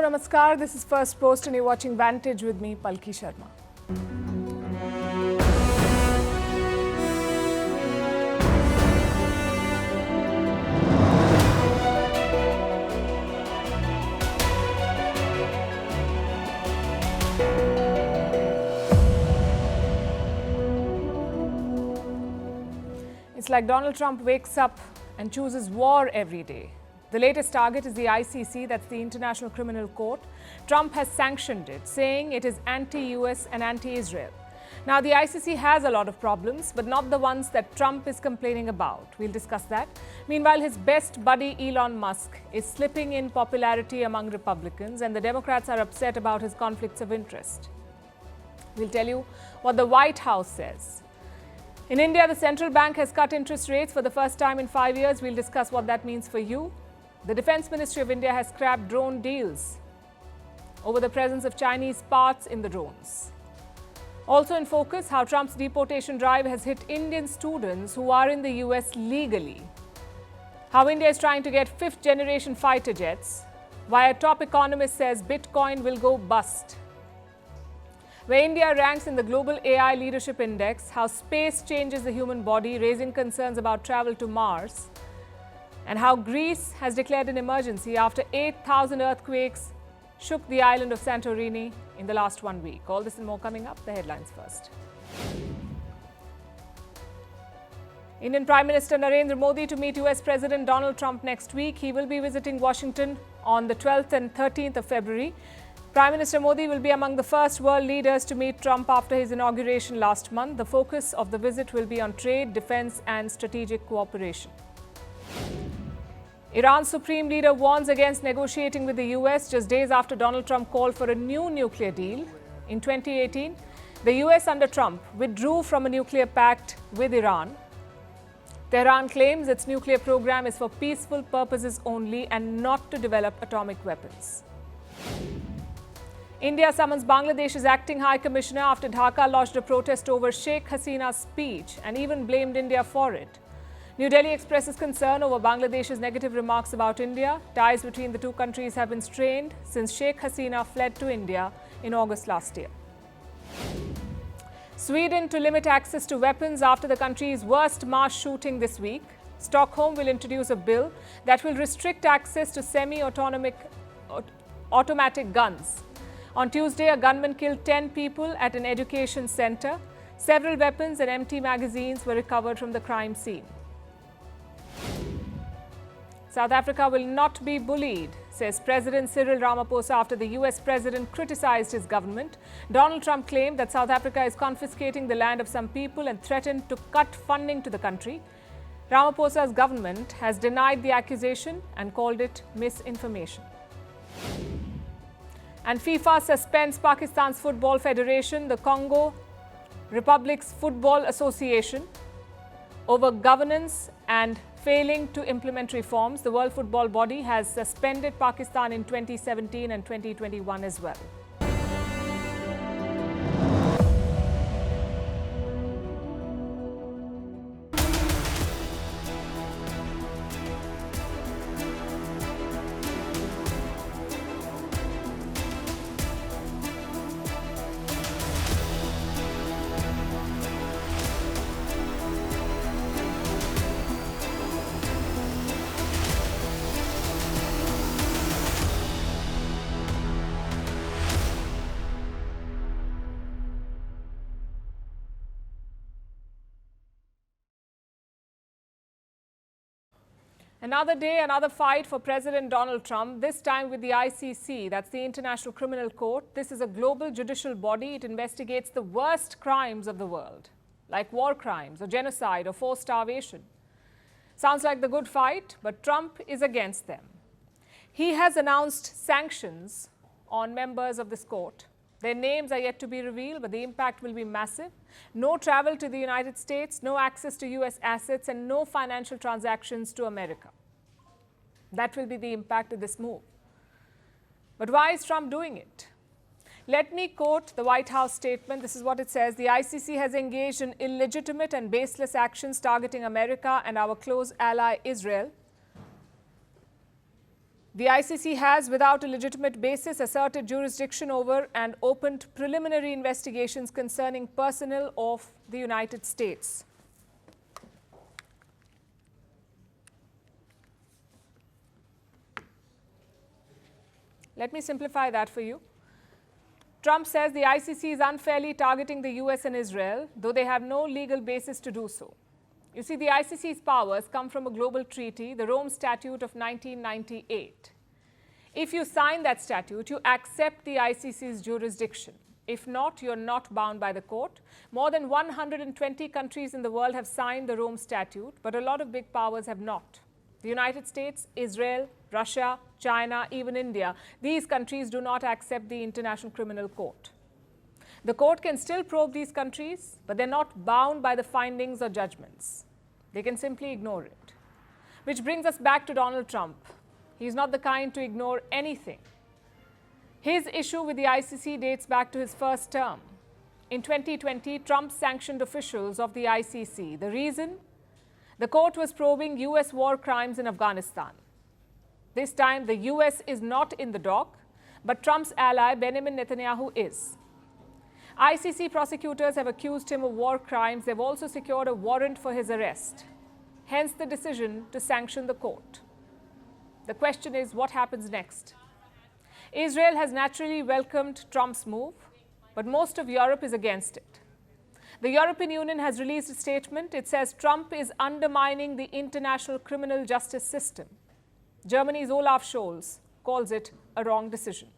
Hello, Namaskar. This is Firstpost and you're watching Vantage with me, Palki Sharma. It's like Donald Trump wakes up and chooses war every day. The latest target is the ICC, that's the International Criminal Court. Trump has sanctioned it, saying it is anti-US and anti-Israel. Now, the ICC has a lot of problems, but not the ones that Trump is complaining about. We'll discuss that. Meanwhile, his best buddy, Elon Musk, is slipping in popularity among Republicans, and the Democrats are upset about his conflicts of interest. We'll tell you what the White House says. In India, the central bank has cut interest rates for the first time in 5 years. We'll discuss what that means for you. The Defense Ministry of India has scrapped drone deals over the presence of Chinese parts in the drones. Also in focus, how Trump's deportation drive has hit Indian students who are in the US legally. How India is trying to get fifth-generation fighter jets. Why a top economist says Bitcoin will go bust. Where India ranks in the Global AI Leadership Index, how space changes the human body, raising concerns about travel to Mars, and how Greece has declared an emergency after 8,000 earthquakes shook the island of Santorini in the last 1 week. All this and more coming up. The headlines first. Indian Prime Minister Narendra Modi to meet US President Donald Trump next week. He will be visiting Washington on the 12th and 13th of February. Prime Minister Modi will be among the first world leaders to meet Trump after his inauguration last month. The focus of the visit will be on trade, defense, and strategic cooperation. Iran's supreme leader warns against negotiating with the US just days after Donald Trump called for a new nuclear deal. In 2018, the US under Trump withdrew from a nuclear pact with Iran. Tehran claims its nuclear program is for peaceful purposes only and not to develop atomic weapons. India summons Bangladesh's acting High Commissioner after Dhaka lodged a protest over Sheikh Hasina's speech and even blamed India for it. New Delhi expresses concern over Bangladesh's negative remarks about India. Ties between the two countries have been strained since Sheikh Hasina fled to India in August last year. Sweden to limit access to weapons after the country's worst mass shooting this week. Stockholm will introduce a bill that will restrict access to semi-automatic guns. On Tuesday, a gunman killed 10 people at an education center. Several weapons and empty magazines were recovered from the crime scene. South Africa will not be bullied, says President Cyril Ramaphosa after the US president criticized his government. Donald Trump claimed that South Africa is confiscating the land of some people and threatened to cut funding to the country. Ramaphosa's government has denied the accusation and called it misinformation. And FIFA suspends Pakistan's Football Federation, the Congo Republic's Football Association, over governance and failing to implement reforms. The World Football Body has suspended Pakistan in 2017 and 2021 as well. Another day, another fight for President Donald Trump, this time with the ICC, that's the International Criminal Court. This is a global judicial body. It investigates the worst crimes of the world, like war crimes or genocide or forced starvation. Sounds like the good fight, but Trump is against them. He has announced sanctions on members of this court. Their names are yet to be revealed, but the impact will be massive. No travel to the United States, no access to US assets, and no financial transactions to America. That will be the impact of this move. But why is Trump doing it? Let me quote the White House statement. This is what it says. The ICC has engaged in illegitimate and baseless actions targeting America and our close ally Israel. The ICC has, without a legitimate basis, asserted jurisdiction over and opened preliminary investigations concerning personnel of the United States. Let me simplify that for you. Trump says the ICC is unfairly targeting the US and Israel, though they have no legal basis to do so. You see, the ICC's powers come from a global treaty, the Rome Statute of 1998. If you sign that statute, you accept the ICC's jurisdiction. If not, you're not bound by the court. More than 120 countries in the world have signed the Rome Statute, but a lot of big powers have not. The United States, Israel, Russia, China, even India, these countries do not accept the International Criminal Court. The court can still probe these countries, but they're not bound by the findings or judgments. They can simply ignore it. Which brings us back to Donald Trump. He's not the kind to ignore anything. His issue with the ICC dates back to his first term. In 2020, Trump sanctioned officials of the ICC. The reason? The court was probing US war crimes in Afghanistan. This time, the US is not in the dock, but Trump's ally, Benjamin Netanyahu, is. ICC prosecutors have accused him of war crimes. They've also secured a warrant for his arrest. Hence the decision to sanction the court. The question is, what happens next? Israel has naturally welcomed Trump's move, but most of Europe is against it. The European Union has released a statement. It says Trump is undermining the international criminal justice system. Germany's Olaf Scholz calls it a wrong decision.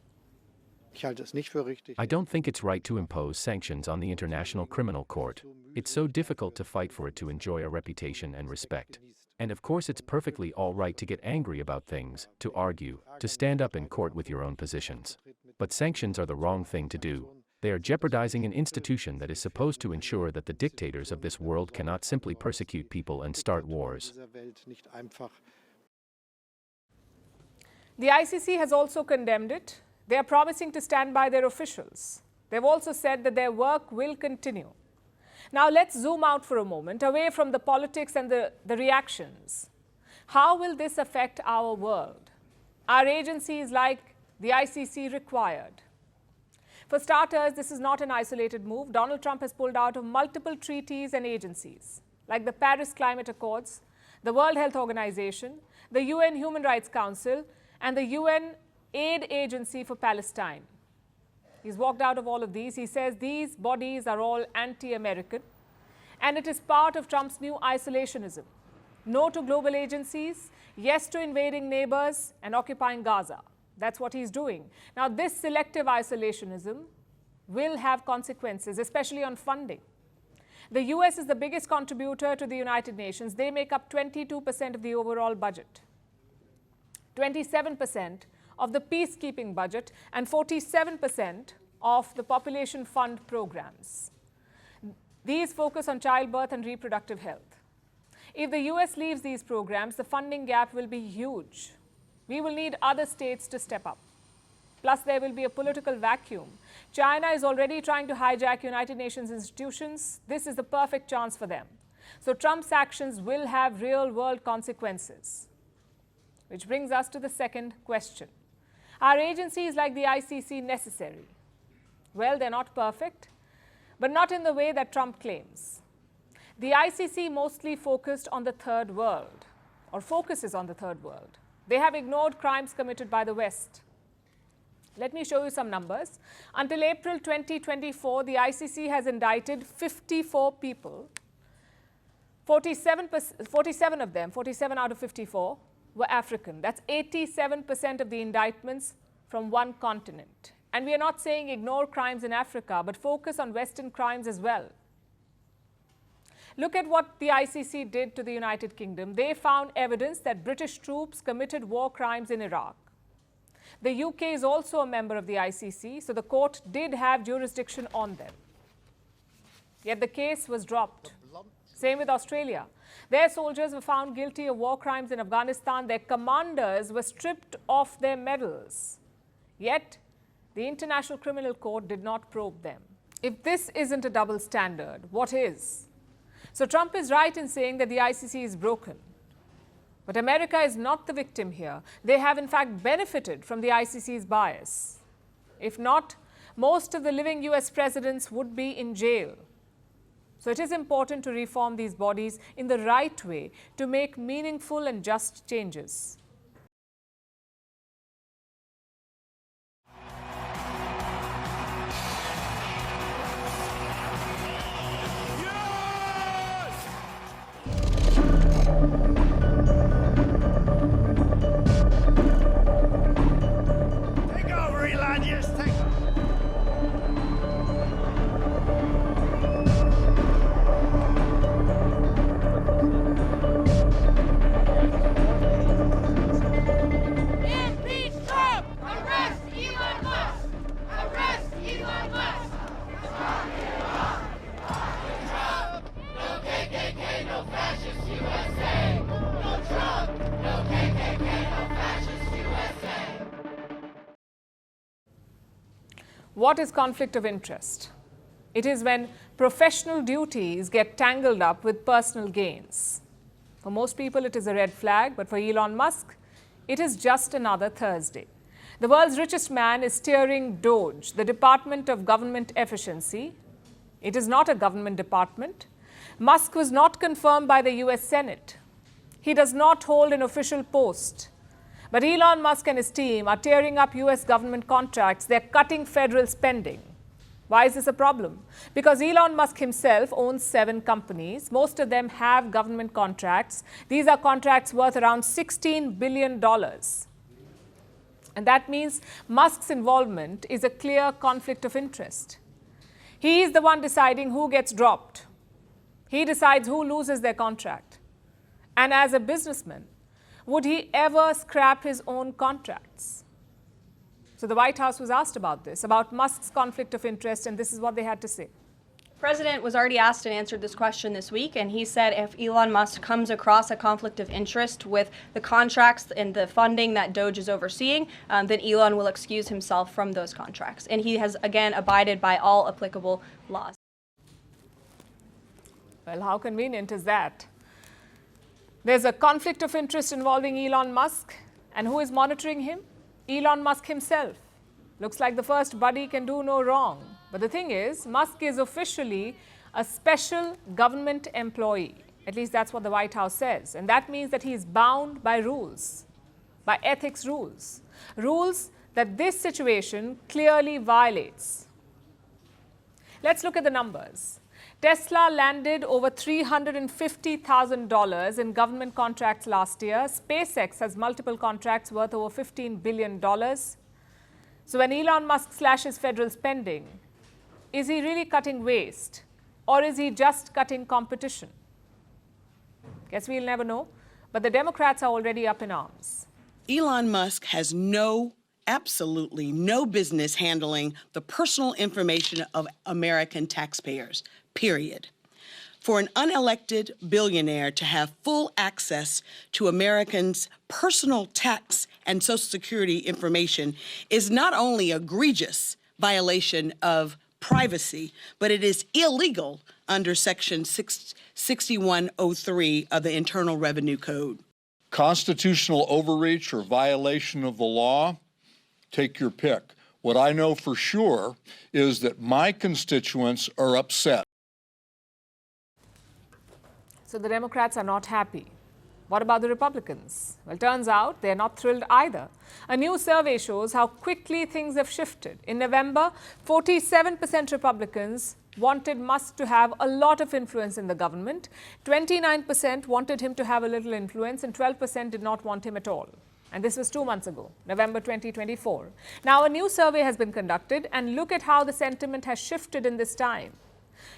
I don't think it's right to impose sanctions on the International Criminal Court. It's so difficult to fight for it to enjoy a reputation and respect. And of course it's perfectly all right to get angry about things, to argue, to stand up in court with your own positions. But sanctions are the wrong thing to do. They are jeopardizing an institution that is supposed to ensure that the dictators of this world cannot simply persecute people and start wars. The ICC has also condemned it. They are promising to stand by their officials. They've also said that their work will continue. Now let's zoom out for a moment, away from the politics and the reactions. How will this affect our world? Are agencies like the ICC required? For starters, this is not an isolated move. Donald Trump has pulled out of multiple treaties and agencies, like the Paris Climate Accords, the World Health Organization, the UN Human Rights Council, and the UN Aid Agency for Palestine. He's walked out of all of these. He says these bodies are all anti-American, and it is part of Trump's new isolationism. No to global agencies, yes to invading neighbors and occupying Gaza. That's what he's doing. Now, this selective isolationism will have consequences, especially on funding. The US is the biggest contributor to the United Nations. They make up 22% of the overall budget, 27% of the peacekeeping budget, and 47% of the population fund programs. These focus on childbirth and reproductive health. If the US leaves these programs, the funding gap will be huge. We will need other states to step up. Plus, there will be a political vacuum. China is already trying to hijack United Nations institutions. This is the perfect chance for them. So Trump's actions will have real-world consequences. Which brings us to the second question. Are agencies like the ICC necessary? Well, they're not perfect, but not in the way that Trump claims. The ICC mostly focused on the third world, or focuses on the third world. They have ignored crimes committed by the West. Let me show you some numbers. Until April 2024, the ICC has indicted 54 people. 47 of them, 47 out of 54, were African. That's 87% of the indictments from one continent. And we are not saying ignore crimes in Africa, but focus on Western crimes as well. Look at what the ICC did to the United Kingdom. They found evidence that British troops committed war crimes in Iraq. The UK is also a member of the ICC, so the court did have jurisdiction on them. Yet the case was dropped. Same with Australia. Their soldiers were found guilty of war crimes in Afghanistan. Their commanders were stripped of their medals. Yet, the International Criminal Court did not probe them. If this isn't a double standard, what is? So Trump is right in saying that the ICC is broken. But America is not the victim here. They have in fact benefited from the ICC's bias. If not, most of the living US presidents would be in jail. So it is important to reform these bodies in the right way to make meaningful and just changes. What is conflict of interest? It is when professional duties get tangled up with personal gains. For most people, it is a red flag, but for Elon Musk, it is just another Thursday. The world's richest man is steering DOGE, the Department of Government Efficiency. It is not a government department. Musk was not confirmed by the US Senate. He does not hold an official post. But Elon Musk and his team are tearing up US government contracts. They're cutting federal spending. Why is this a problem? Because Elon Musk himself owns 7 companies. Most of them have government contracts. These are contracts worth around $16 billion. And that means Musk's involvement is a clear conflict of interest. He is the one deciding who gets dropped. He decides who loses their contract. And as a businessman, would he ever scrap his own contracts? So the White House was asked about this, about Musk's conflict of interest, and this is what they had to say. The president was already asked and answered this question this week, and he said if Elon Musk comes across a conflict of interest with the contracts and the funding that DOGE is overseeing, then Elon will excuse himself from those contracts. And he has, again, abided by all applicable laws. Well, how convenient is that? There's a conflict of interest involving Elon Musk, and who is monitoring him? Elon Musk himself. Looks like the first buddy can do no wrong. But the thing is, Musk is officially a special government employee. At least that's what the White House says. And that means that he is bound by rules, by ethics rules. Rules that this situation clearly violates. Let's look at the numbers. Tesla landed over $350,000 in government contracts last year. SpaceX has multiple contracts worth over $15 billion. So when Elon Musk slashes federal spending, is he really cutting waste, or is he just cutting competition? Guess we'll never know, but the Democrats are already up in arms. Elon Musk has absolutely no business handling the personal information of American taxpayers, period. For an unelected billionaire to have full access to Americans' personal tax and Social Security information is not only an egregious violation of privacy, but it is illegal under Section 6103 of the Internal Revenue Code. Constitutional overreach or violation of the law, take your pick. What I know for sure is that my constituents are upset. So the Democrats are not happy. What about the Republicans? Well, turns out they're not thrilled either. A new survey shows how quickly things have shifted. In November, 47% Republicans wanted Musk to have a lot of influence in the government, 29% wanted him to have a little influence, and 12% did not want him at all. And this was 2 months ago, November 2024. Now, a new survey has been conducted, and look at how the sentiment has shifted in this time.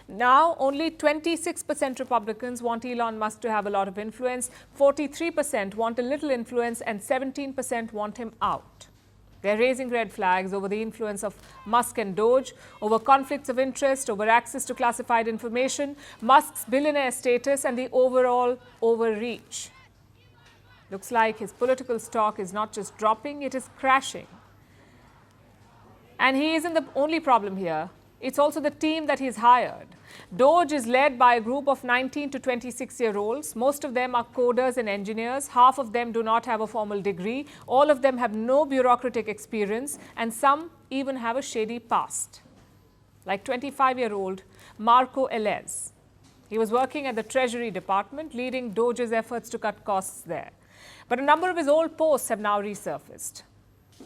Now, only 26% Republicans want Elon Musk to have a lot of influence, 43% want a little influence, and 17% want him out. They're raising red flags over the influence of Musk and DOGE, over conflicts of interest, over access to classified information, Musk's billionaire status, and the overall overreach. Looks like his political stock is not just dropping, it is crashing. And he isn't the only problem here. it's also the team that he's hired. DOGE is led by a group of 19 to 26-year-olds. Most of them are coders and engineers. Half of them do not have a formal degree. All of them have no bureaucratic experience, and some even have a shady past. Like 25-year-old Marco Elez. He was working at the Treasury Department, leading DOGE's efforts to cut costs there. But a number of his old posts have now resurfaced.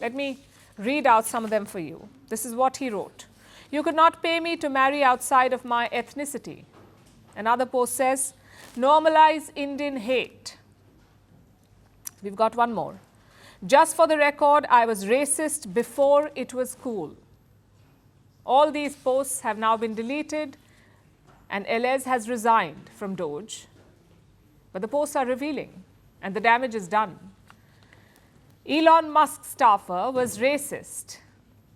Let me read out some of them for you. This is what he wrote. You could not pay me to marry outside of my ethnicity. Another post says, normalize Indian hate. We've got one more. Just for the record, I was racist before it was cool. All these posts have now been deleted, and Elez has resigned from DOGE. But the posts are revealing, and the damage is done. Elon Musk staffer was racist.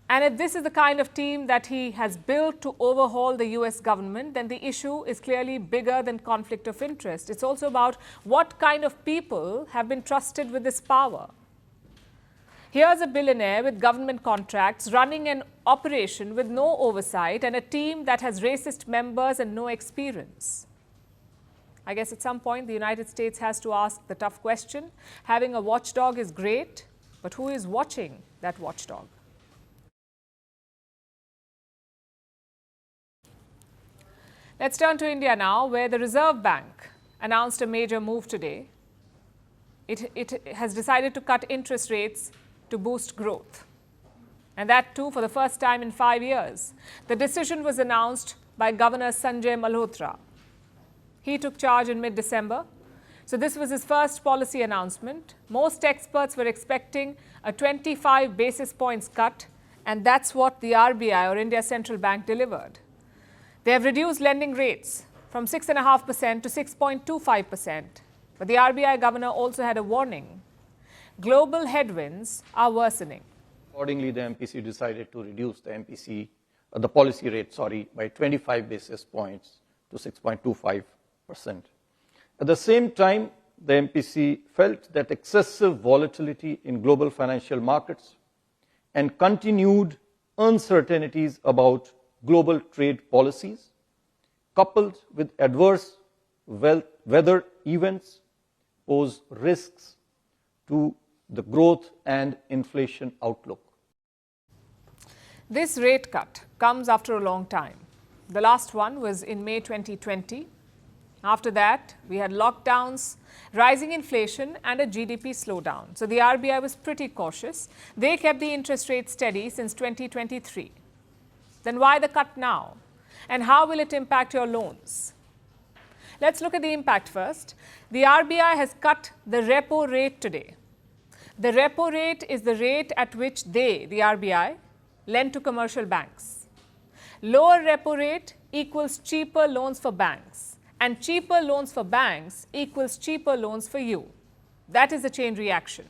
And if this is the kind of team that he has built to overhaul the US government, then the issue is clearly bigger than conflict of interest. It's also about what kind of people have been trusted with this power. Here's a billionaire with government contracts running an operation with no oversight and a team that has racist members and no experience. I guess at some point the United States has to ask the tough question. Having a watchdog is great, but who is watching that watchdog? Let's turn to India now, where the Reserve Bank announced a major move today. It has decided to cut interest rates to boost growth. And that too for the first time in 5 years. The decision was announced by Governor Sanjay Malhotra. He took charge in mid-December. So this was his first policy announcement. Most experts were expecting a 25 basis points cut, and that's what the RBI, or India Central Bank, delivered. They have reduced lending rates from 6.5% to 6.25%. But the RBI governor also had a warning. Global headwinds are worsening. Accordingly, the MPC decided to reduce the policy rate, by 25 basis points to 6.25%. At the same time, the MPC felt that excessive volatility in global financial markets and continued uncertainties about global trade policies, coupled with adverse weather events, pose risks to the growth and inflation outlook. This rate cut comes after a long time. The last one was in May 2020. After that, we had lockdowns, rising inflation, and a GDP slowdown. So the RBI was pretty cautious. They kept the interest rate steady since 2023. Then why the cut now? And how will it impact your loans? Let's look at the impact first. The RBI has cut the repo rate today. The repo rate is the rate at which they, the RBI, lend to commercial banks. Lower repo rate equals cheaper loans for banks, and cheaper loans for banks equals cheaper loans for you. That is a chain reaction.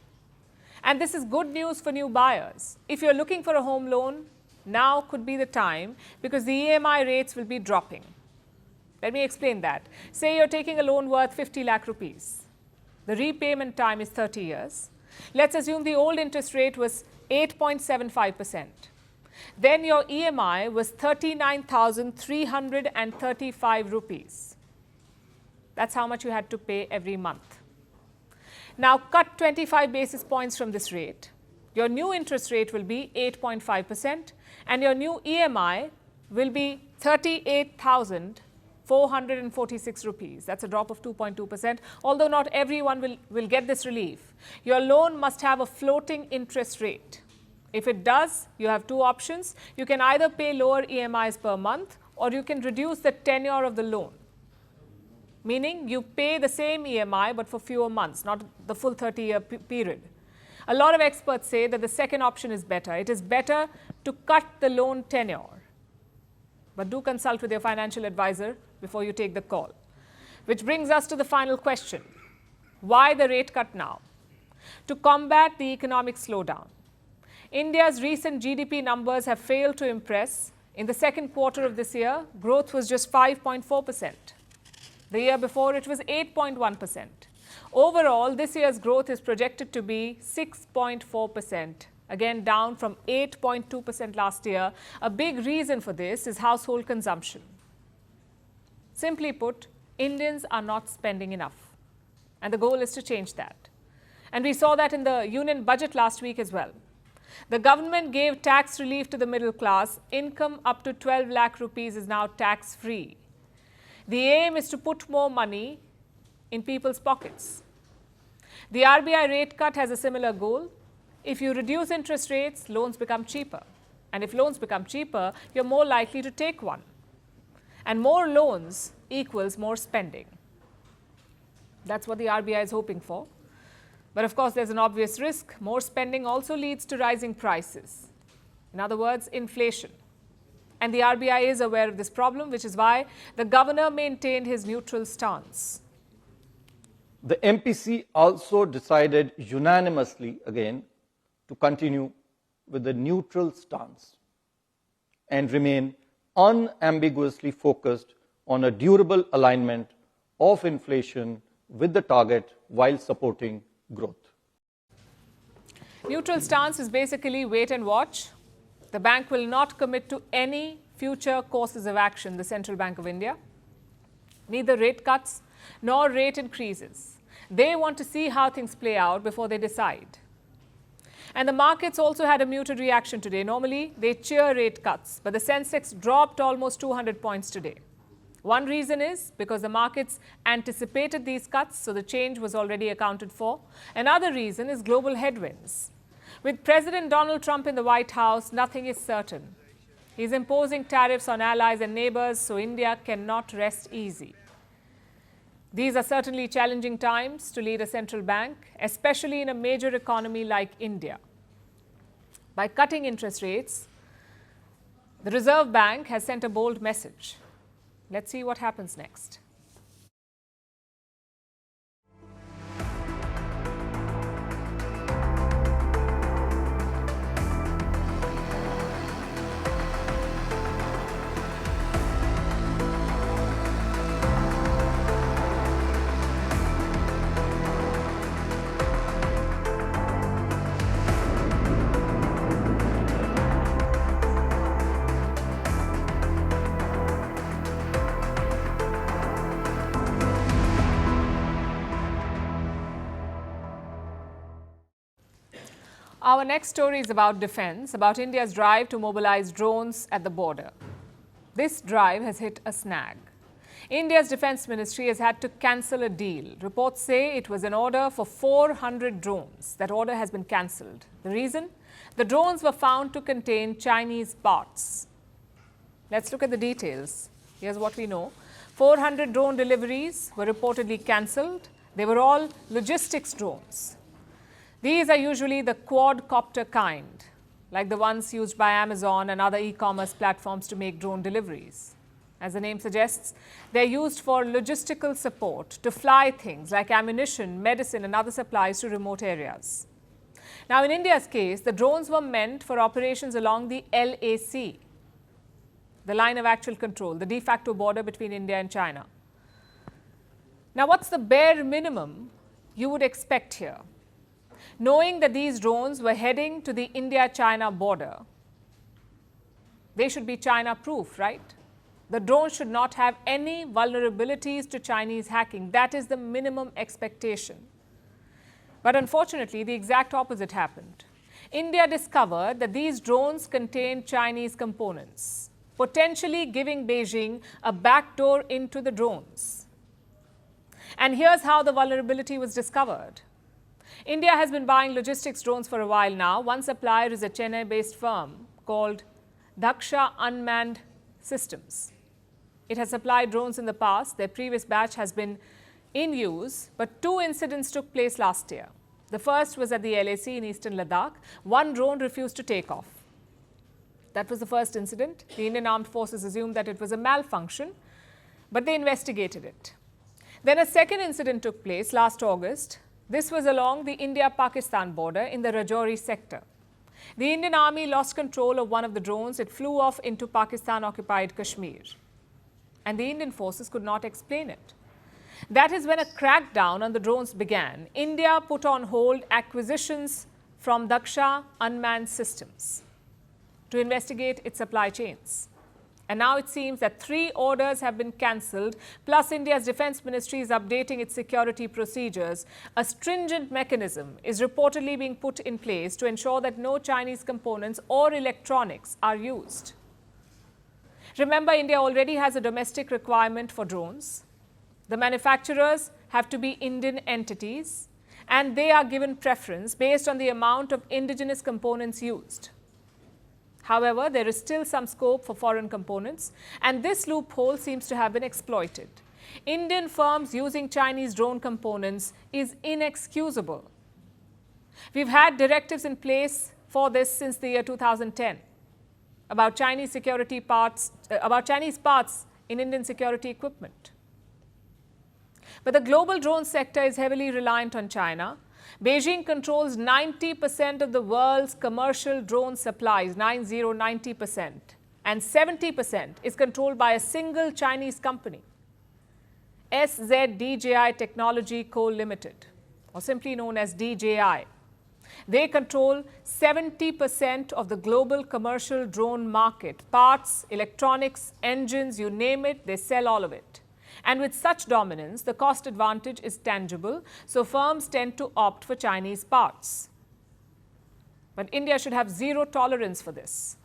And this is good news for new buyers. If you're looking for a home loan, now could be the time, because the EMI rates will be dropping. Let me explain that. Say you're taking a loan worth 50 lakh rupees. The repayment time is 30 years. Let's assume the old interest rate was 8.75%. Then your EMI was 39,335 rupees. That's how much you had to pay every month. Now cut 25 basis points from this rate. Your new interest rate will be 8.5%, and your new EMI will be 38,446 rupees. That's a drop of 2.2%, although not everyone will get this relief. Your loan must have a floating interest rate. If it does, you have two options. You can either pay lower EMIs per month, or you can reduce the tenure of the loan. Meaning you pay the same EMI but for fewer months, not the full 30-year period. A lot of experts say that the second option is better. It is better to cut the loan tenure. But do consult with your financial advisor before you take the call. Which brings us to the final question. Why the rate cut now? To combat the economic slowdown. India's recent GDP numbers have failed to impress. In the second quarter of this year, growth was just 5.4%. The year before, it was 8.1%. Overall, this year's growth is projected to be 6.4%, again down from 8.2% last year. A big reason for this is household consumption. Simply put, Indians are not spending enough, and the goal is to change that. And we saw that in the union budget last week as well. The government gave tax relief to the middle class. Income up to 12 lakh rupees is now tax-free. The aim is to put more money in people's pockets. The RBI rate cut has a similar goal. If you reduce interest rates, loans become cheaper. And if loans become cheaper, you're more likely to take one. And more loans equals more spending. That's what the RBI is hoping for. But of course, there's an obvious risk. More spending also leads to rising prices. In other words, inflation. And the RBI is aware of this problem, which is why the governor maintained his neutral stance. The MPC also decided unanimously again to continue with the neutral stance and remain unambiguously focused on a durable alignment of inflation with the target while supporting growth. Neutral stance is basically wait and watch. The bank will not commit to any future courses of action, the Central Bank of India, neither rate cuts nor rate increases. They want to see how things play out before they decide. And the markets also had a muted reaction today. Normally, they cheer rate cuts, but the Sensex dropped almost 200 points today. One reason is because the markets anticipated these cuts, so the change was already accounted for. Another reason is global headwinds. With President Donald Trump in the White House, nothing is certain. He's imposing tariffs on allies and neighbors, so India cannot rest easy. These are certainly challenging times to lead a central bank, especially in a major economy like India. By cutting interest rates, the Reserve Bank has sent a bold message. Let's see what happens next. Our next story is about defense, about India's drive to mobilize drones at the border. This drive has hit a snag. India's defense ministry has had to cancel a deal. Reports say it was an order for 400 drones. That order has been cancelled. The reason? The drones were found to contain Chinese bots. Let's look at the details. Here's what we know. 400 drone deliveries were reportedly cancelled. They were all logistics drones. These are usually the quadcopter kind, like the ones used by Amazon and other e-commerce platforms to make drone deliveries. As the name suggests, they're used for logistical support, to fly things like ammunition, medicine and other supplies to remote areas. Now, in India's case, the drones were meant for operations along the LAC, the line of actual control, the de facto border between India and China. Now, what's the bare minimum you would expect here? Knowing that these drones were heading to the India-China border, they should be China-proof, right? The drones should not have any vulnerabilities to Chinese hacking. That is the minimum expectation. But unfortunately, the exact opposite happened. India discovered that these drones contained Chinese components, potentially giving Beijing a backdoor into the drones. And here's how the vulnerability was discovered. India has been buying logistics drones for a while now. One supplier is a Chennai-based firm called Dhaksha Unmanned Systems. It has supplied drones in the past. Their previous batch has been in use, but 2 incidents took place last year. The first was at the LAC in eastern Ladakh. One drone refused to take off. That was the first incident. The Indian Armed Forces assumed that it was a malfunction, but they investigated it. Then a second incident took place last August. This was along the India-Pakistan border in the Rajouri sector. The Indian Army lost control of one of the drones. It flew off into Pakistan-occupied Kashmir. And the Indian forces could not explain it. That is when a crackdown on the drones began. India put on hold acquisitions from Daksha Unmanned Systems to investigate its supply chains. And now it seems that 3 orders have been cancelled, plus India's Defence Ministry is updating its security procedures. A stringent mechanism is reportedly being put in place to ensure that no Chinese components or electronics are used. Remember, India already has a domestic requirement for drones. The manufacturers have to be Indian entities, and they are given preference based on the amount of indigenous components used. However, there is still some scope for foreign components, and this loophole seems to have been exploited. Indian firms using Chinese drone components is inexcusable. We've had directives in place for this since the year 2010 about Chinese parts in Indian security equipment. But the global drone sector is heavily reliant on China. Beijing controls 90% of the world's commercial drone supplies, 90%, and 70% is controlled by a single Chinese company, SZDJI Technology Co. Limited, or simply known as DJI. They control 70% of the global commercial drone market. Parts, electronics, engines, you name it, they sell all of it. And with such dominance, the cost advantage is tangible, so firms tend to opt for Chinese parts. But India should have zero tolerance for this.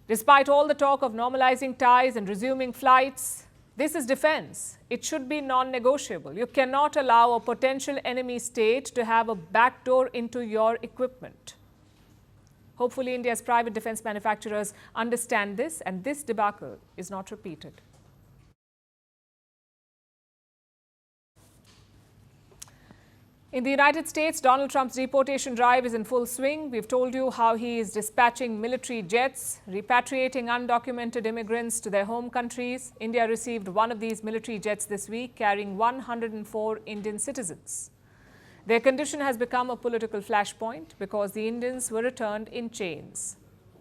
Despite all the talk of normalizing ties and resuming flights, this is defense. It should be non-negotiable. You cannot allow a potential enemy state to have a backdoor into your equipment. Hopefully, India's private defense manufacturers understand this, and this debacle is not repeated. In the United States, Donald Trump's deportation drive is in full swing. We've told you how he is dispatching military jets, repatriating undocumented immigrants to their home countries. India received one of these military jets this week, carrying 104 Indian citizens. Their condition has become a political flashpoint because the Indians were returned in chains.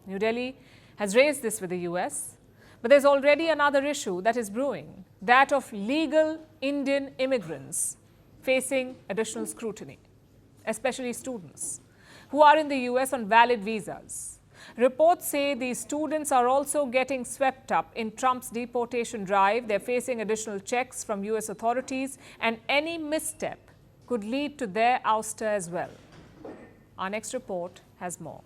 New Delhi has raised this with the US, but there's already another issue that is brewing, that of legal Indian immigrants facing additional scrutiny, especially students who are in the US on valid visas. Reports say these students are also getting swept up in Trump's deportation drive. They're facing additional checks from US authorities, and any misstep could lead to their ouster as well. Our next report has more.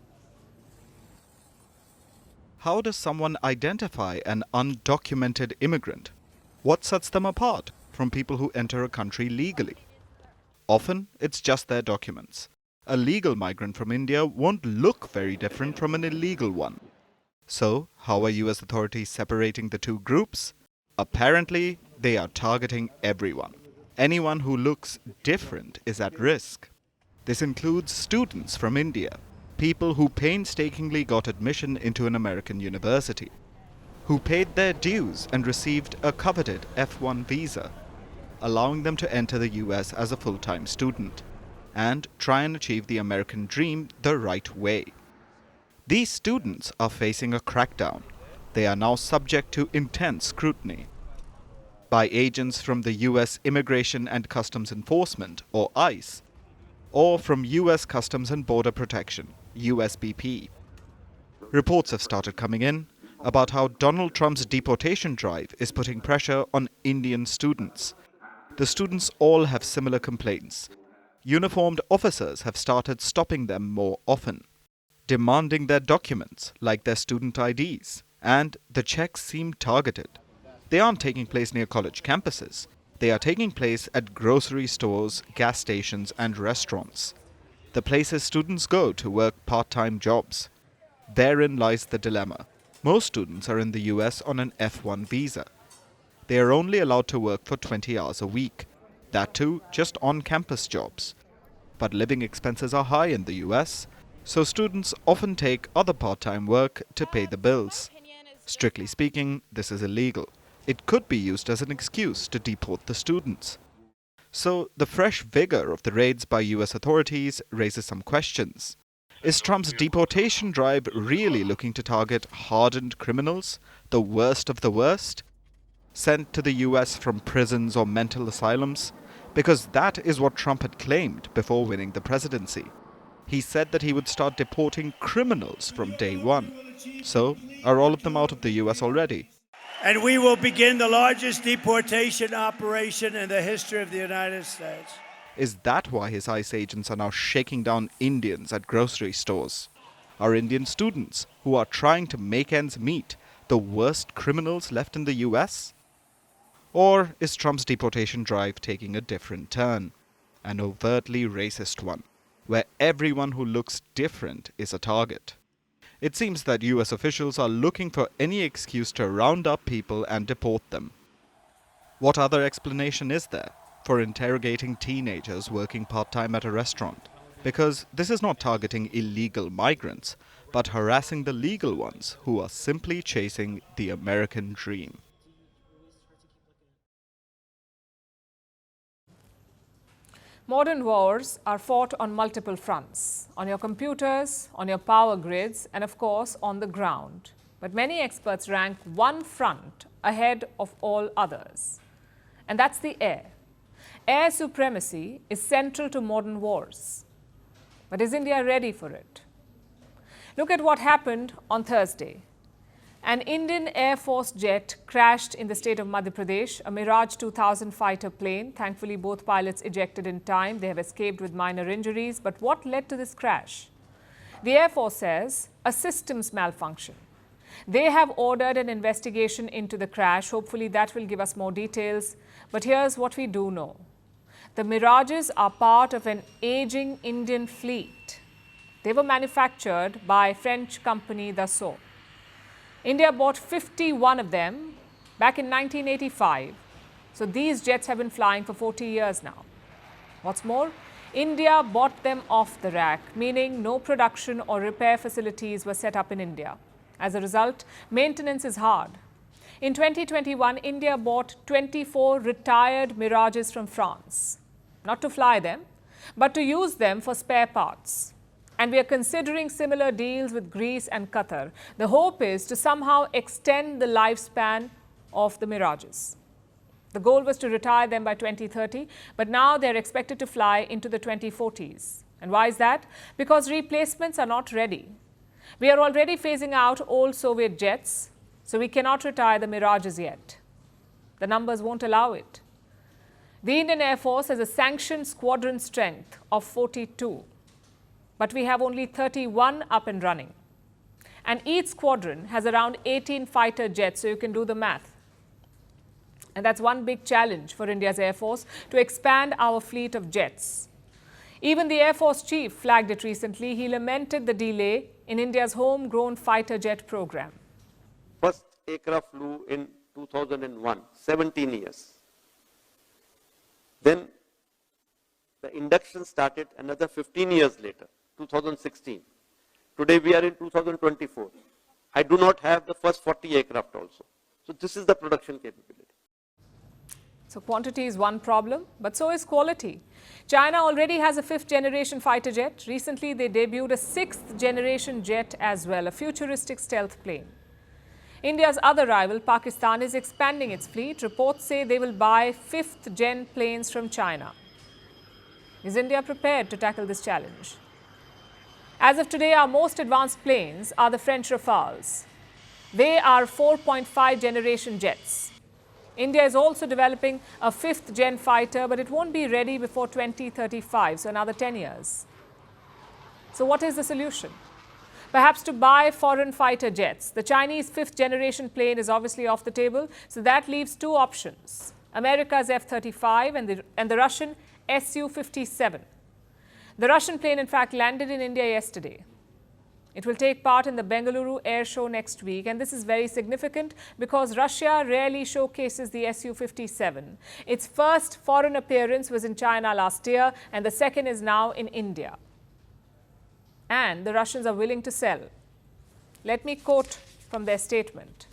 How does someone identify an undocumented immigrant? What sets them apart from people who enter a country legally? Often, it's just their documents. A legal migrant from India won't look very different from an illegal one. So, how are US authorities separating the two groups? Apparently, they are targeting everyone. Anyone who looks different is at risk. This includes students from India, people who painstakingly got admission into an American university, who paid their dues and received a coveted F1 visa, allowing them to enter the US as a full-time student and try and achieve the American dream the right way. These students are facing a crackdown. They are now subject to intense scrutiny by agents from the US Immigration and Customs Enforcement, or ICE, or from US Customs and Border Protection, USBP. Reports have started coming in about how Donald Trump's deportation drive is putting pressure on Indian students. The students all have similar complaints. Uniformed officers have started stopping them more often, demanding their documents like their student IDs, and the checks seem targeted. They aren't taking place near college campuses. They are taking place at grocery stores, gas stations, and restaurants, the places students go to work part-time jobs. Therein lies the dilemma. Most students are in the US on an F1 visa. They are only allowed to work for 20 hours a week, that too just on-campus jobs. But living expenses are high in the US, so students often take other part-time work to pay the bills. Strictly speaking, this is illegal. It could be used as an excuse to deport the students. So the fresh vigor of the raids by US authorities raises some questions. Is Trump's deportation drive really looking to target hardened criminals, the worst of the worst, sent to the US from prisons or mental asylums? Because that is what Trump had claimed before winning the presidency. He said that he would start deporting criminals from day one. So, are all of them out of the US already? And we will begin the largest deportation operation in the history of the United States. Is that why his ICE agents are now shaking down Indians at grocery stores? Are Indian students, who are trying to make ends meet, the worst criminals left in the US? Or is Trump's deportation drive taking a different turn? An overtly racist one, where everyone who looks different is a target. It seems that US officials are looking for any excuse to round up people and deport them. What other explanation is there for interrogating teenagers working part-time at a restaurant? Because this is not targeting illegal migrants, but harassing the legal ones who are simply chasing the American dream. Modern wars are fought on multiple fronts, on your computers, on your power grids, and of course on the ground. But many experts rank one front ahead of all others, and that's the air. Air supremacy is central to modern wars. But is India ready for it? Look at what happened on Thursday. An Indian Air Force jet crashed in the state of Madhya Pradesh, a Mirage 2000 fighter plane. Thankfully, both pilots ejected in time. They have escaped with minor injuries. But what led to this crash? The Air Force says a systems malfunction. They have ordered an investigation into the crash. Hopefully, that will give us more details. But here's what we do know. The Mirages are part of an aging Indian fleet. They were manufactured by French company Dassault. India bought 51 of them back in 1985. So these jets have been flying for 40 years now. What's more, India bought them off the rack, meaning no production or repair facilities were set up in India. As a result, maintenance is hard. In 2021, India bought 24 retired Mirages from France, not to fly them, but to use them for spare parts. And we are considering similar deals with Greece and Qatar. The hope is to somehow extend the lifespan of the Mirages. The goal was to retire them by 2030, but now they're expected to fly into the 2040s. And why is that? Because replacements are not ready. We are already phasing out old Soviet jets, so we cannot retire the Mirages yet. The numbers won't allow it. The Indian Air Force has a sanctioned squadron strength of 42. But we have only 31 up and running. And each squadron has around 18 fighter jets, so you can do the math. And that's one big challenge for India's Air Force, to expand our fleet of jets. Even the Air Force chief flagged it recently. He lamented the delay in India's homegrown fighter jet program. First aircraft flew in 2001, 17 years. Then the induction started another 15 years later. 2016. Today we are in 2024. I do not have the first 40 aircraft also. So this is the production capability. So quantity is one problem, but so is quality. China already has a 5th generation fighter jet. Recently they debuted a 6th generation jet as well, a futuristic stealth plane. India's other rival, Pakistan, is expanding its fleet. Reports say they will buy 5th gen planes from China. Is India prepared to tackle this challenge? As of today, our most advanced planes are the French Rafales. They are 4.5 generation jets. India is also developing a 5th gen fighter, but it won't be ready before 2035, so another 10 years. So what is the solution? Perhaps to buy foreign fighter jets. The Chinese 5th generation plane is obviously off the table, so that leaves two options. America's F-35 and the Russian Su-57. The Russian plane, in fact, landed in India yesterday. It will take part in the Bengaluru Air Show next week, and this is very significant because Russia rarely showcases the Su-57. Its first foreign appearance was in China last year, and the second is now in India. And the Russians are willing to sell. Let me quote from their statement.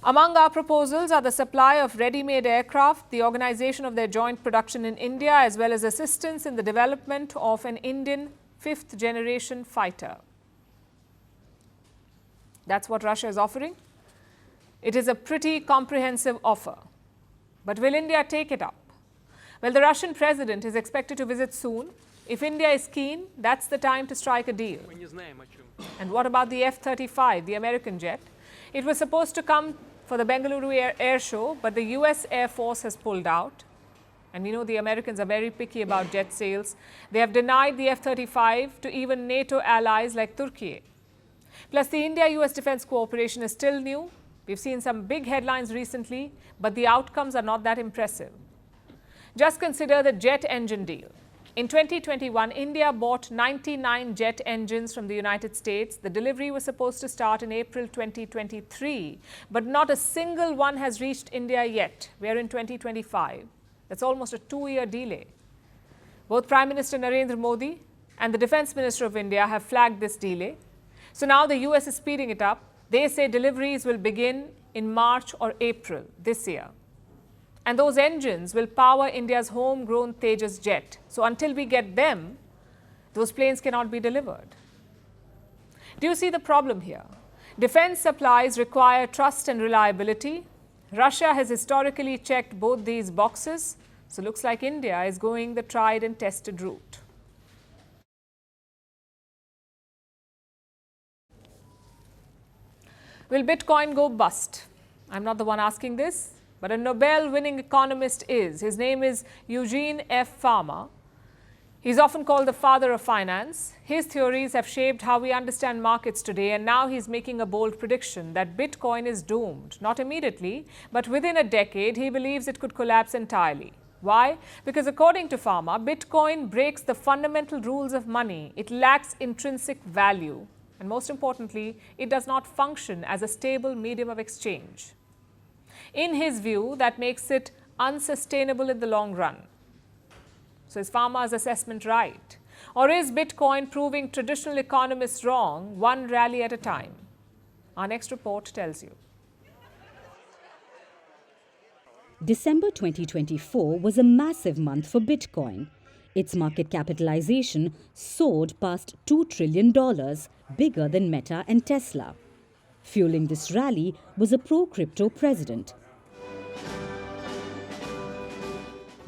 Among our proposals are the supply of ready-made aircraft, the organization of their joint production in India, as well as assistance in the development of an Indian 5th generation fighter. That's what Russia is offering. It is a pretty comprehensive offer. But will India take it up? Well, the Russian president is expected to visit soon. If India is keen, that's the time to strike a deal. And what about the F-35, the American jet? It was supposed to come for the Bengaluru Air Show, but the US Air Force has pulled out. And we know the Americans are very picky about jet sales. They have denied the F-35 to even NATO allies like Turkey. Plus, the India-US defense cooperation is still new. We've seen some big headlines recently, but the outcomes are not that impressive. Just consider the jet engine deal. In 2021, India bought 99 jet engines from the United States. The delivery was supposed to start in April 2023, but not a single one has reached India yet. We are in 2025. That's almost a 2-year delay. Both Prime Minister Narendra Modi and the Defense Minister of India have flagged this delay. So now the US is speeding it up. They say deliveries will begin in March or April this year. And those engines will power India's homegrown Tejas jet. So until we get them, those planes cannot be delivered. Do you see the problem here? Defense supplies require trust and reliability. Russia has historically checked both these boxes. So looks like India is going the tried and tested route. Will Bitcoin go bust? I'm not the one asking this, but a Nobel-winning economist is. His name is Eugene F. Fama. He's often called the father of finance. His theories have shaped how we understand markets today, and now he's making a bold prediction that Bitcoin is doomed. Not immediately, but within a decade, he believes it could collapse entirely. Why? Because according to Fama, Bitcoin breaks the fundamental rules of money. It lacks intrinsic value. And most importantly, it does not function as a stable medium of exchange. In his view, that makes it unsustainable in the long run. So is Fama's assessment right? Or is Bitcoin proving traditional economists wrong, one rally at a time? Our next report tells you. December 2024 was a massive month for Bitcoin. Its market capitalization soared past $2 trillion, bigger than Meta and Tesla. Fueling this rally was a pro-crypto president.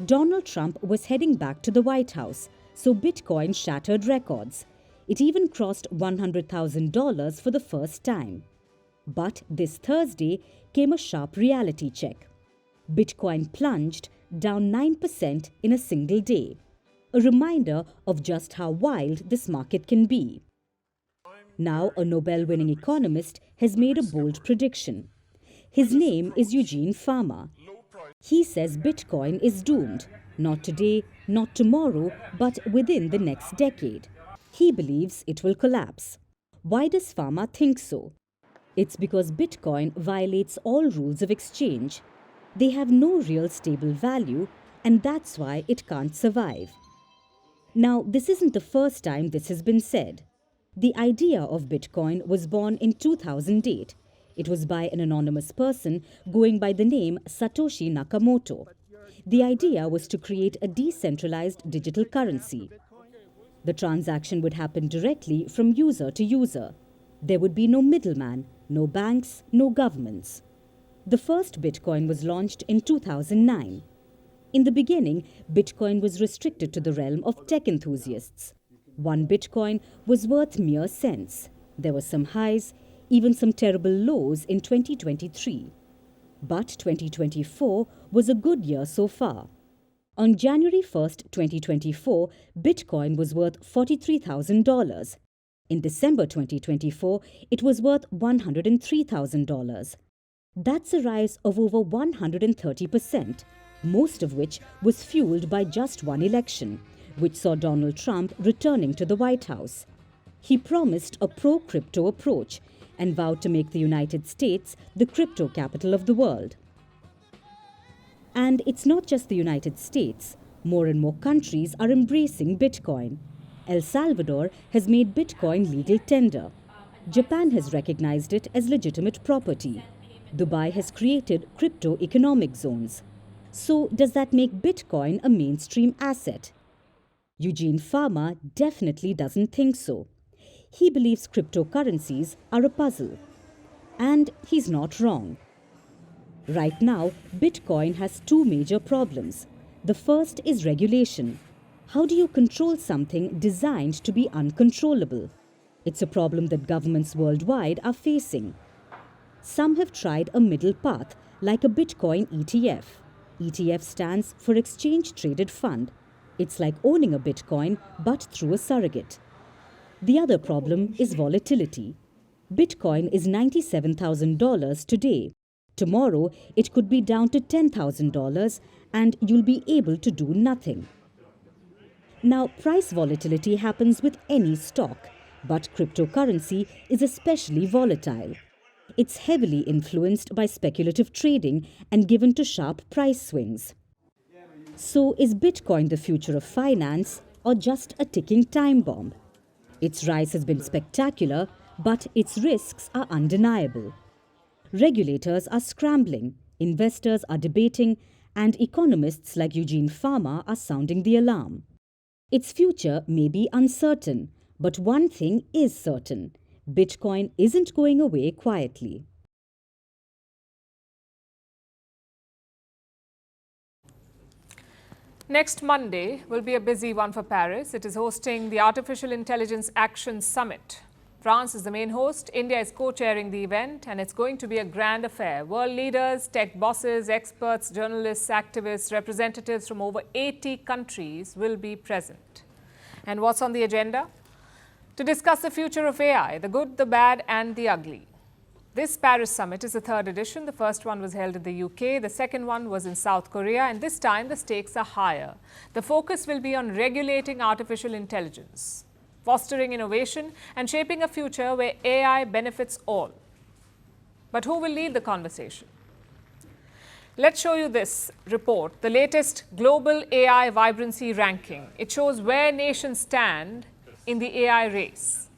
Donald Trump was heading back to the White House, so Bitcoin shattered records. It even crossed $100,000 for the first time. But this Thursday came a sharp reality check. Bitcoin plunged down 9% in a single day. A reminder of just how wild this market can be. Now, a Nobel-winning economist has made a bold prediction. His name is Eugene Fama. He says Bitcoin is doomed, not today, not tomorrow, but within the next decade. He believes it will collapse. Why does Fama think so? It's because Bitcoin violates all rules of exchange. They have no real stable value, and that's why it can't survive. Now, this isn't the first time this has been said. The idea of Bitcoin was born in 2008. It was by an anonymous person going by the name Satoshi Nakamoto. The idea was to create a decentralized digital currency. The transaction would happen directly from user to user. There would be no middleman, no banks, no governments. The first Bitcoin was launched in 2009. In the beginning, Bitcoin was restricted to the realm of tech enthusiasts. One Bitcoin was worth mere cents. There were some highs, even some terrible lows in 2023. But 2024 was a good year so far. On January 1st, 2024, Bitcoin was worth $43,000. In December 2024, it was worth $103,000. That's a rise of over 130%. Most of which was fueled by just one election, which saw Donald Trump returning to the White House. He promised a pro-crypto approach and vowed to make the United States the crypto capital of the world. And it's not just the United States. More and more countries are embracing Bitcoin. El Salvador has made Bitcoin legal tender. Japan has recognized it as legitimate property. Dubai has created crypto economic zones. So, does that make Bitcoin a mainstream asset? Eugene Fama definitely doesn't think so. He believes cryptocurrencies are a puzzle. And he's not wrong. Right now, Bitcoin has two major problems. The first is regulation. How do you control something designed to be uncontrollable? It's a problem that governments worldwide are facing. Some have tried a middle path, like a Bitcoin ETF. ETF stands for Exchange Traded Fund. It's like owning a Bitcoin, but through a surrogate. The other problem is volatility. Bitcoin is $97,000 today. Tomorrow, it could be down to $10,000 and you'll be able to do nothing. Now, price volatility happens with any stock, but cryptocurrency is especially volatile. It's heavily influenced by speculative trading and given to sharp price swings. So, is Bitcoin the future of finance or just a ticking time bomb? Its rise has been spectacular, but its risks are undeniable. Regulators are scrambling, investors are debating, and economists like Eugene Fama are sounding the alarm. Its future may be uncertain, but one thing is certain: Bitcoin isn't going away quietly. Next Monday will be a busy one for Paris. It is hosting the Artificial Intelligence Action Summit. France is the main host, India is co-chairing the event, and it's going to be a grand affair. World leaders, tech bosses, experts, journalists, activists, representatives from over 80 countries will be present. And what's on the agenda? To discuss the future of AI, the good, the bad, and the ugly. This Paris summit is the third edition. The first one was held in the UK, the second one was in South Korea, and this time the stakes are higher. The focus will be on regulating artificial intelligence, fostering innovation, and shaping a future where AI benefits all. But who will lead the conversation? Let's show you this report, the latest Global AI Vibrancy Ranking. It shows where nations stand in the AI race.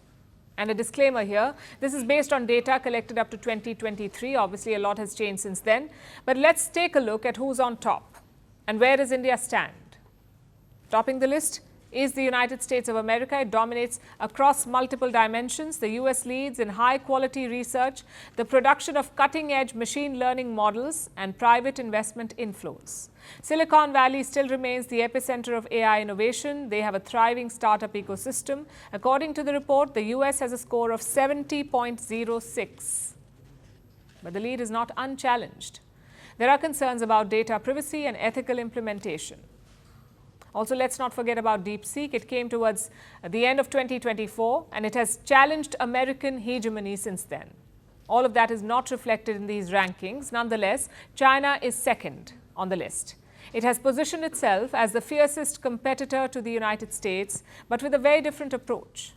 And a disclaimer here, this is based on data collected up to 2023. Obviously, a lot has changed since then. But let's take a look at who's on top and where does India stand. Topping the list is the United States of America. It dominates across multiple dimensions. The US leads in high-quality research, the production of cutting-edge machine learning models, and private investment inflows. Silicon Valley still remains the epicenter of AI innovation. They have a thriving startup ecosystem. According to the report, the US has a score of 70.06. But the lead is not unchallenged. There are concerns about data privacy and ethical implementation. Also, let's not forget about DeepSeek. It came towards the end of 2024, and it has challenged American hegemony since then. All of that is not reflected in these rankings. Nonetheless, China is second on the list. It has positioned itself as the fiercest competitor to the United States, but with a very different approach.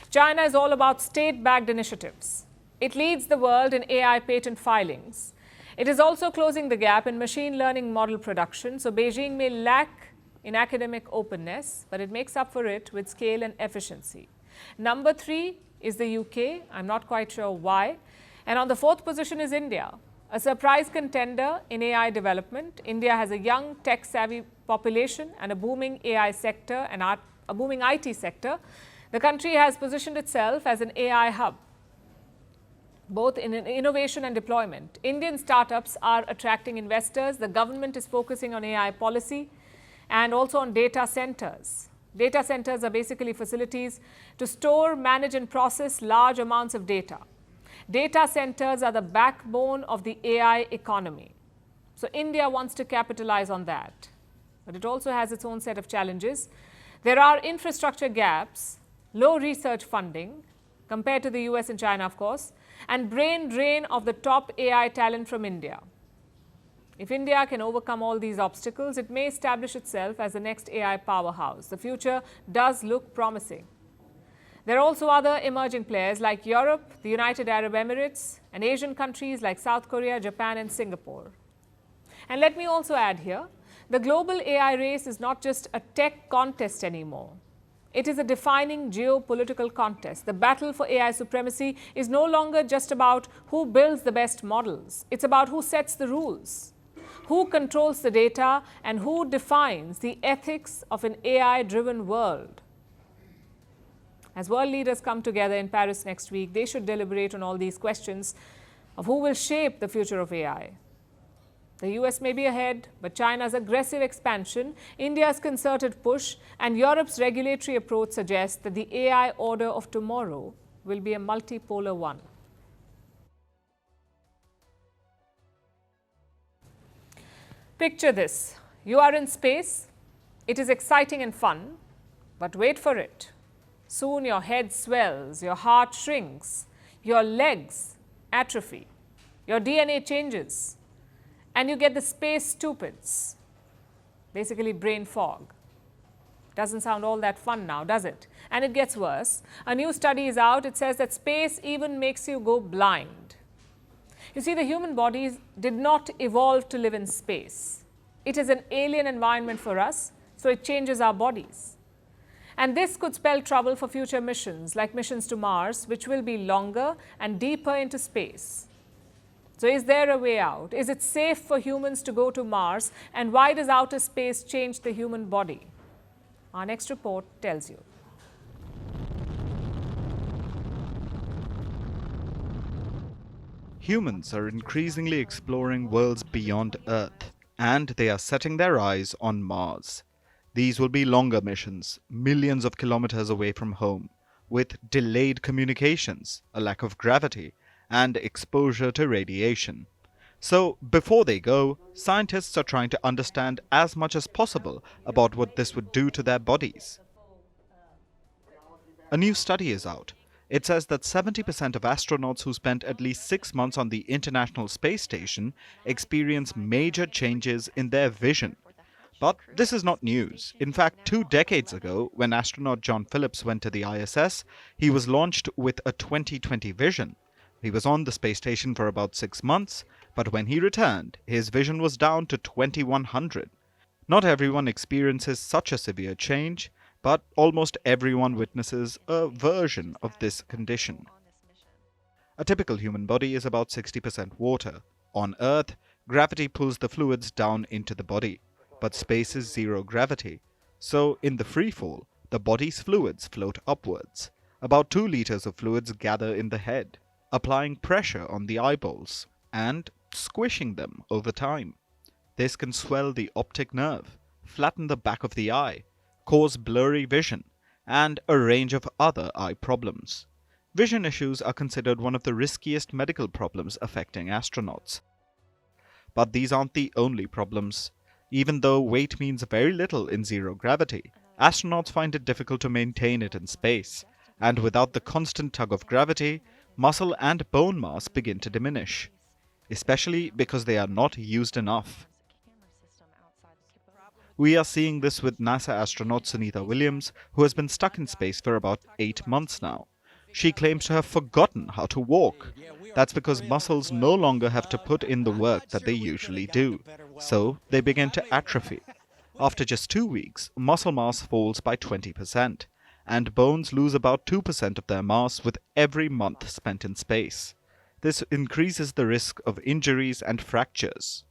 China is all about state-backed initiatives. It leads the world in AI patent filings. It is also closing the gap in machine learning model production, so Beijing may lack in academic openness, but it makes up for it with scale and efficiency. Number 3 is the UK. I'm not quite sure why. And on the 4th position is India, a surprise contender in AI development. India has a young tech-savvy population and a booming AI sector and a booming IT sector. The country has positioned itself as an AI hub, both in innovation and deployment. Indian startups are attracting investors. The government is focusing on AI policy and also on data centers. Data centers are basically facilities to store, manage, and process large amounts of data. Data centers are the backbone of the AI economy. So India wants to capitalize on that. But it also has its own set of challenges. There are infrastructure gaps, low research funding, compared to the US and China, of course, and brain drain of the top AI talent from India. If India can overcome all these obstacles, it may establish itself as the next AI powerhouse. The future does look promising. There are also other emerging players like Europe, the United Arab Emirates, and Asian countries like South Korea, Japan, and Singapore. And let me also add here, the global AI race is not just a tech contest anymore. It is a defining geopolitical contest. The battle for AI supremacy is no longer just about who builds the best models. It's about who sets the rules, who controls the data, and who defines the ethics of an AI-driven world. As world leaders come together in Paris next week, they should deliberate on all these questions of who will shape the future of AI. The US may be ahead, but China's aggressive expansion, India's concerted push, and Europe's regulatory approach suggest that the AI order of tomorrow will be a multipolar one. Picture this. You are in space. It is exciting and fun, but wait for it. Soon your head swells, your heart shrinks, your legs atrophy, your DNA changes, and you get the space stupids, basically brain fog. Doesn't sound all that fun now, does it? And it gets worse. A new study is out. It says that space even makes you go blind. You see, the human body did not evolve to live in space. It is an alien environment for us, so it changes our bodies. And this could spell trouble for future missions, like missions to Mars, which will be longer and deeper into space. So is there a way out? Is it safe for humans to go to Mars? And why does outer space change the human body? Our next report tells you. Humans are increasingly exploring worlds beyond Earth, and they are setting their eyes on Mars. These will be longer missions, millions of kilometers away from home, with delayed communications, a lack of gravity, and exposure to radiation. So, before they go, scientists are trying to understand as much as possible about what this would do to their bodies. A new study is out. It says that 70% of astronauts who spent at least 6 months on the International Space Station experience major changes in their vision. But this is not news. In fact, 2 decades ago, when astronaut John Phillips went to the ISS, he was launched with a 20/20 vision. He was on the space station for about 6 months, but when he returned, his vision was down to 2100. Not everyone experiences such a severe change, but almost everyone witnesses a version of this condition. A typical human body is about 60% water. On Earth, gravity pulls the fluids down into the body, but space is zero gravity. So, in the free fall, the body's fluids float upwards. About 2 liters of fluids gather in the head, applying pressure on the eyeballs and squishing them over time. This can swell the optic nerve, flatten the back of the eye, cause blurry vision, and a range of other eye problems. Vision issues are considered one of the riskiest medical problems affecting astronauts. But these aren't the only problems. Even though weight means very little in zero gravity, astronauts find it difficult to maintain it in space, and without the constant tug of gravity, muscle and bone mass begin to diminish, especially because they are not used enough. We are seeing this with NASA astronaut Sunita Williams, who has been stuck in space for about 8 months now. She claims to have forgotten how to walk. That's because muscles no longer have to put in the work that they usually do, so they begin to atrophy. After just 2 weeks, muscle mass falls by 20%, and bones lose about 2% of their mass with every month spent in space. This increases the risk of injuries and fractures.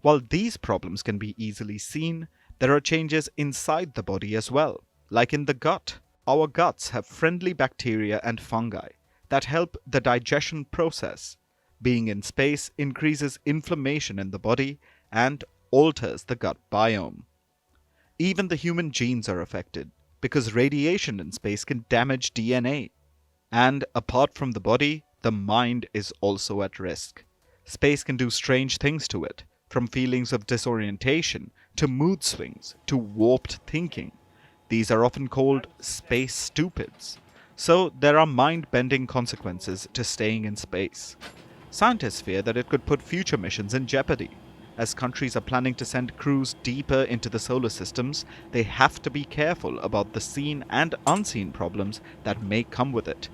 While these problems can be easily seen, there are changes inside the body as well, like in the gut. Our guts have friendly bacteria and fungi that help the digestion process. Being in space increases inflammation in the body and alters the gut biome. Even the human genes are affected, because radiation in space can damage DNA. And apart from the body, the mind is also at risk. Space can do strange things to it, from feelings of disorientation to mood swings to warped thinking. These are often called space stupids. So there are mind-bending consequences to staying in space. Scientists fear that it could put future missions in jeopardy. As countries are planning to send crews deeper into the solar systems, they have to be careful about the seen and unseen problems that may come with it.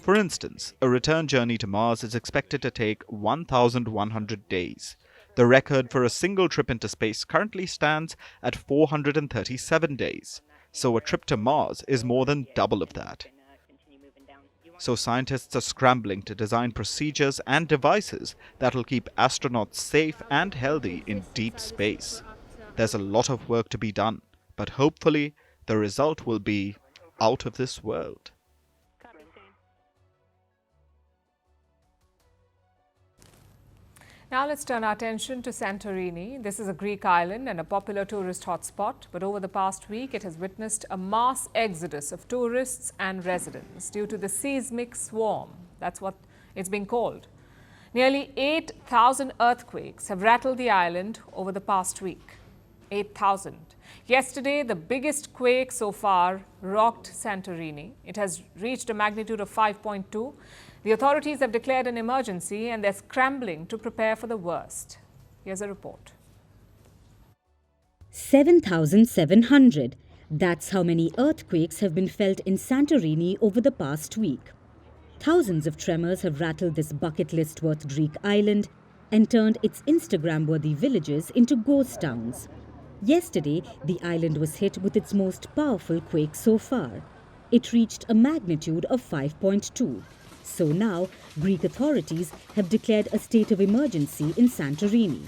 For instance, a return journey to Mars is expected to take 1,100 days. The record for a single trip into space currently stands at 437 days, so a trip to Mars is more than double of that. So scientists are scrambling to design procedures and devices that will keep astronauts safe and healthy in deep space. There's a lot of work to be done, but hopefully the result will be out of this world. Now let's turn our attention to Santorini. This is a Greek island and a popular tourist hotspot, but over the past week it has witnessed a mass exodus of tourists and residents due to the seismic swarm. That's what it's being called. Nearly 8,000 earthquakes have rattled the island over the past week. 8,000. Yesterday, the biggest quake so far rocked Santorini. It has reached a magnitude of 5.2. The authorities have declared an emergency and they're scrambling to prepare for the worst. Here's a report. 7,700. That's how many earthquakes have been felt in Santorini over the past week. Thousands of tremors have rattled this bucket list-worth Greek island and turned its Instagram-worthy villages into ghost towns. Yesterday, the island was hit with its most powerful quake so far. It reached a magnitude of 5.2. So now, Greek authorities have declared a state of emergency in Santorini.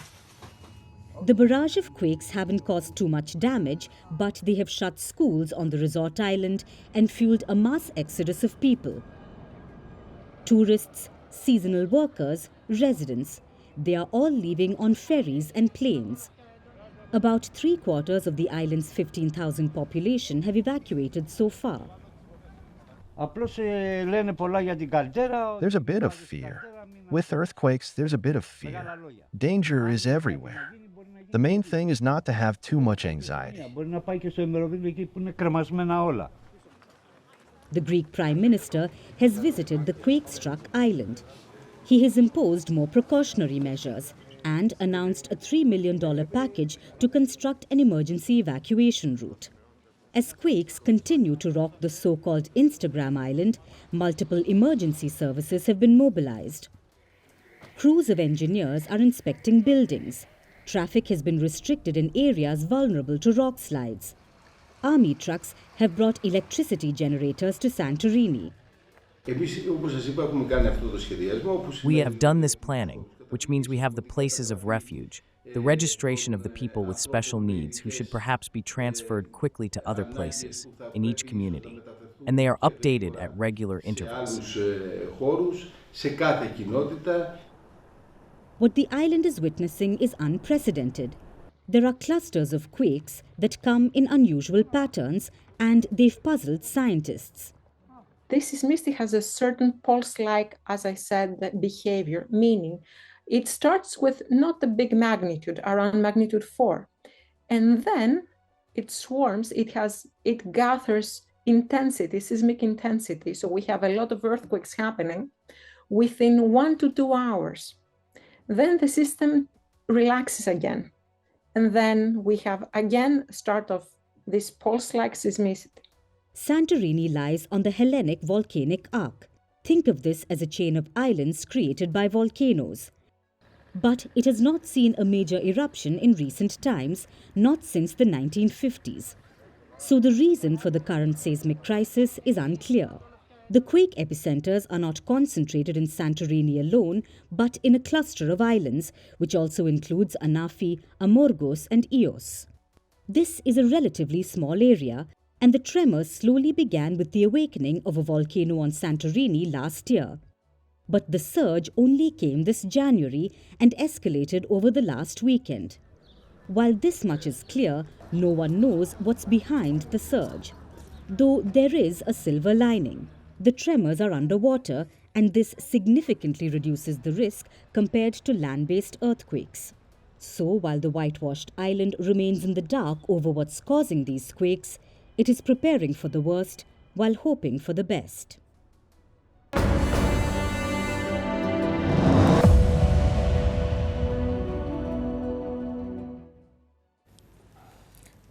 The barrage of quakes haven't caused too much damage, but they have shut schools on the resort island and fueled a mass exodus of people. Tourists, seasonal workers, residents, they are all leaving on ferries and planes. About 3/4 of the island's 15,000 population have evacuated so far. There's a bit of fear. With earthquakes, there's a bit of fear. Danger is everywhere. The main thing is not to have too much anxiety. The Greek Prime Minister has visited the quake-struck island. He has imposed more precautionary measures and announced a $3 million package to construct an emergency evacuation route. As quakes continue to rock the so-called Instagram island, multiple emergency services have been mobilized. Crews of engineers are inspecting buildings. Traffic has been restricted in areas vulnerable to rock slides. Army trucks have brought electricity generators to Santorini. We have done this planning, which means we have the places of refuge, the registration of the people with special needs who should perhaps be transferred quickly to other places in each community, and they are updated at regular intervals. What the island is witnessing is unprecedented. There are clusters of quakes that come in unusual patterns, and they've puzzled scientists. This seismicity has a certain pulse-like, as I said, behavior, meaning it starts with not a big magnitude, around magnitude 4, and then it swarms, it gathers intensity, seismic intensity. So we have a lot of earthquakes happening within 1 to 2 hours. Then the system relaxes again. And then we have again start of this pulse-like seismicity. Santorini lies on the Hellenic volcanic arc. Think of this as a chain of islands created by volcanoes. But it has not seen a major eruption in recent times, not since the 1950s. So the reason for the current seismic crisis is unclear. The quake epicenters are not concentrated in Santorini alone, but in a cluster of islands, which also includes Anafi, Amorgos and Ios. This is a relatively small area, and the tremors slowly began with the awakening of a volcano on Santorini last year. But the surge only came this January and escalated over the last weekend. While this much is clear, no one knows what's behind the surge. Though there is a silver lining. The tremors are underwater, and this significantly reduces the risk compared to land-based earthquakes. So, while the whitewashed island remains in the dark over what's causing these quakes, it is preparing for the worst while hoping for the best.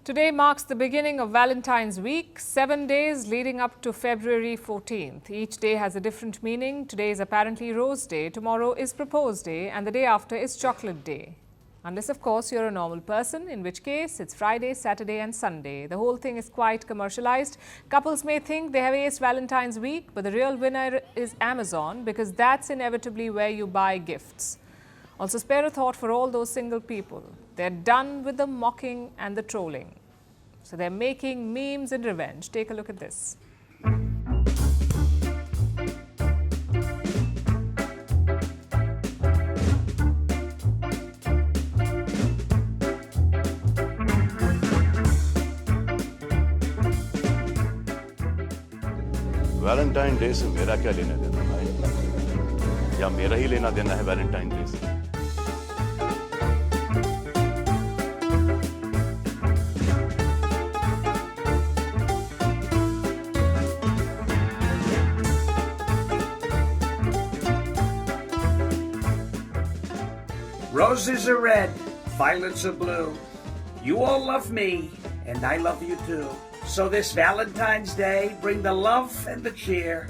Today marks the beginning of Valentine's week, 7 days leading up to February 14th. Each day has a different meaning. Today is apparently Rose Day, tomorrow is Propose Day, and the day after is Chocolate Day. Unless, of course, you're a normal person, in which case it's Friday, Saturday and Sunday. The whole thing is quite commercialized. Couples may think they have aced Valentine's week, but the real winner is Amazon, because that's inevitably where you buy gifts. Also, spare a thought for all those single people. They're done with the mocking and the trolling. So they're making memes in revenge. Take a look at this. Valentine day से मेरा क्या लेना देना भाई, या मेरा ही लेना देना है वैलेंटाइन डे से? Roses are red, violets are blue. You all love me, and I love you too. So this Valentine's Day, bring the love and the cheer,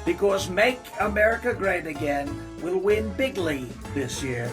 because Make America Great Again will win bigly this year.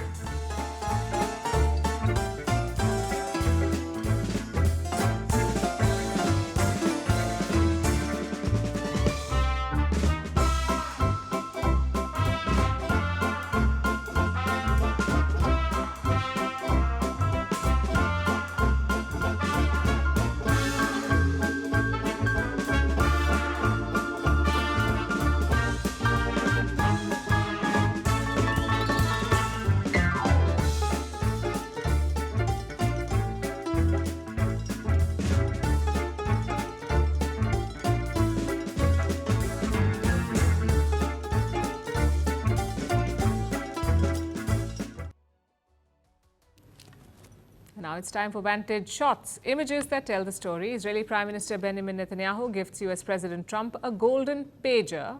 Now it's time for Vantage Shots, images that tell the story. Israeli Prime Minister Benjamin Netanyahu gifts US President Trump a golden pager.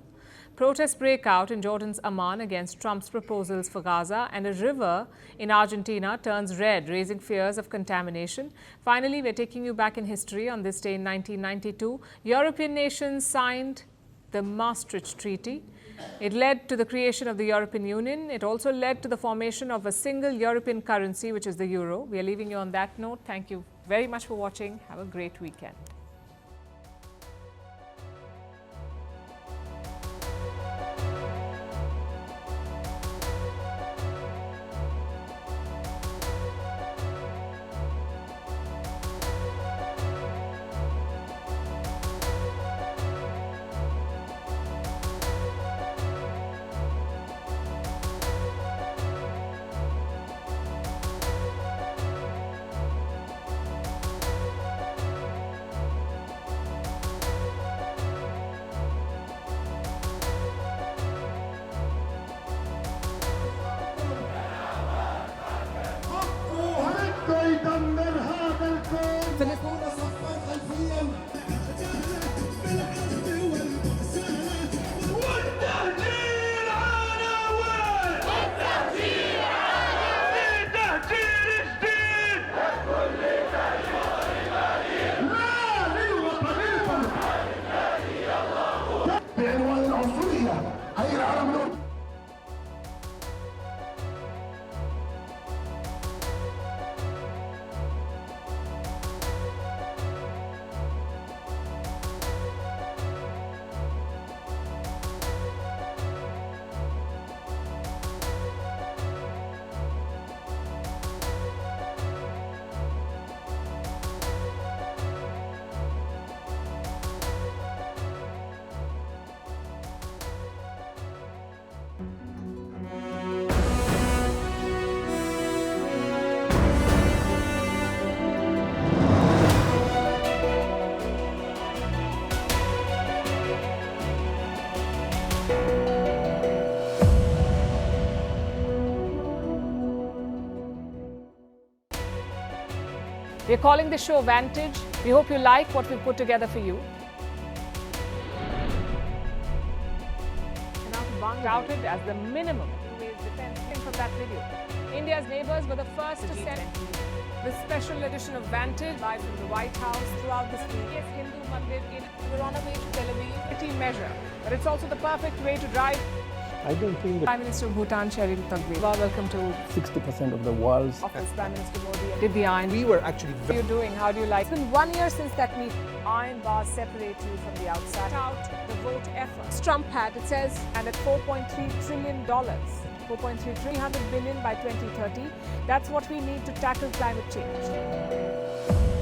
Protests break out in Jordan's Amman against Trump's proposals for Gaza, and a river in Argentina turns red, raising fears of contamination. Finally, we're taking you back in history. On this day in 1992, European nations signed the Maastricht Treaty. It led to the creation of the European Union. It also led to the formation of a single European currency, which is the euro. We are leaving you on that note. Thank you very much for watching. Have a great weekend. We're calling the show Vantage. We hope you like what we put together for you. Touted as the minimum defense from that video. India's neighbors were the first to send the special edition of Vantage live from the White House throughout this week. Yes, Hindu Mandir, we're on our way to Tel Aviv. Pretty measure, but it's also the perfect way to drive. I don't think that Prime Minister of Bhutan, Sherin Tagwe. Welcome to 60% of the world's office. Prime Minister Modi did the iron. We were actually How are you doing? How do you like? It's been 1 year since that meeting. Iron bars separate you from the outside. Out the vote effort. Trump had, it says, and at $4.3 trillion. 4.3 300 billion by 2030. That's what we need to tackle climate change.